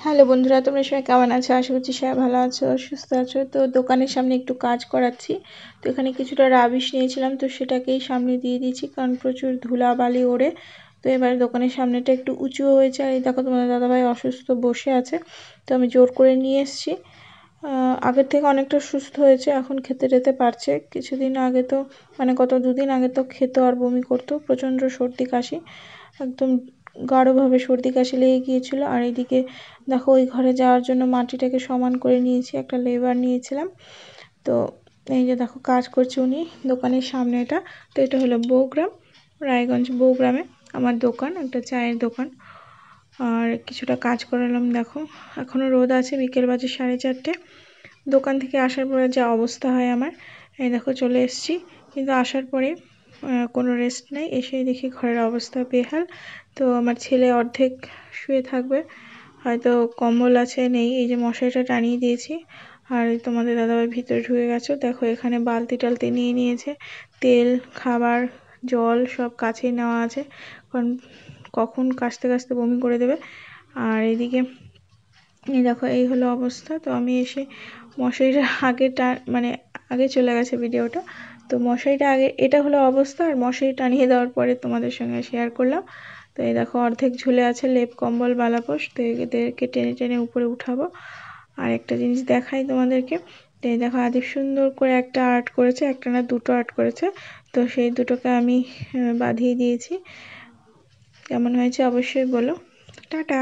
Hello বন্ধুরা, তোমরা সবাই কেমন আছো? আশা করছি সবাই ভালো আছো, সুস্থ আছো। তো দোকানের সামনে একটু কাজ করাচ্ছি। তো এখানে কিছুটা রাবিশ নিয়েছিলাম, তো সেটাকেই সামনে দিয়ে দিয়েছি, কারণ প্রচুর ধুলাবালি ওড়ে। তো এবার দোকানের সামনেটা একটু উঁচু হয়েছে। আর এই দেখো, তোমাদের দাদাভাই অসুস্থ বসে আছে, তো আমি জোর করে নিয়ে এসেছি। আগের থেকে অনেকটা সুস্থ হয়েছে, এখন খেতে টেতে পারছে। কিছুদিন আগে তো গত দুদিন আগে তো খেতো আর বমি করতো, প্রচণ্ড সর্দি কাশি, একদম গাঢ়ভাবে সর্দি কাশি লেগে গিয়েছিল। আর এইদিকে দেখো, ওই ঘরে যাওয়ার জন্য মাটিটাকে সমান করে নিয়েছি, একটা লেবার নিয়েছিলাম। তো এই যে দেখো, কাজ করছে উনি দোকানের সামনে। তো এটা হলো বউগ্রাম, রায়গঞ্জ বউগ্রামে আমার দোকান, একটা চায়ের দোকান। আর কিছুটা কাজ করালাম। দেখো, এখনও রোদ আছে, বিকেল বাজে 4:30। দোকান থেকে আসার পরে যা অবস্থা হয় আমার, এই দেখো চলে এসেছি। কিন্তু আসার পরে কোনো রেস্ট নেই, এসেই দেখি ঘরের অবস্থা বেহাল। তো আমার ছেলে অর্ধেক শুয়ে থাকবে, হয়তো কম্বল আছে নেই, এই যে মশারিটা টানিয়ে দিয়েছি। আর তোমাদের দাদাভাই ভিতরে ঢুকে গেছে। দেখো, এখানে বালতি টালতি নিয়ে নিয়েছে, তেল, খাবার, জল সব কাছেই নেওয়া আছে, কারণ কখন কাশতে কাশতে বমি করে দেবে। আর এদিকে এই দেখো, এই হলো অবস্থা। তো আমি এসে মশারিটা আগে চলে গেছে ভিডিওটা। তো মশারিটা আগে, এটা হলো অবস্থা। আর মশারি টানিয়ে দেওয়ার পরে তোমাদের সঙ্গে শেয়ার করলাম। তো এই দেখো, অর্ধেক ঝুলে আছে লেপ, কম্বল, বালাপোষ। তো এদেরকে টেনে টেনে উপরে উঠাবো। আর একটা জিনিস দেখাই তোমাদেরকে। তো এই দেখো, আদি সুন্দর করে একটা আর্ট করেছে, একটা না দুটো আর্ট করেছে। তো সেই দুটোকে আমি বাঁধিয়ে দিয়েছি। কেমন হয়েছে অবশ্যই বলো। টাটা।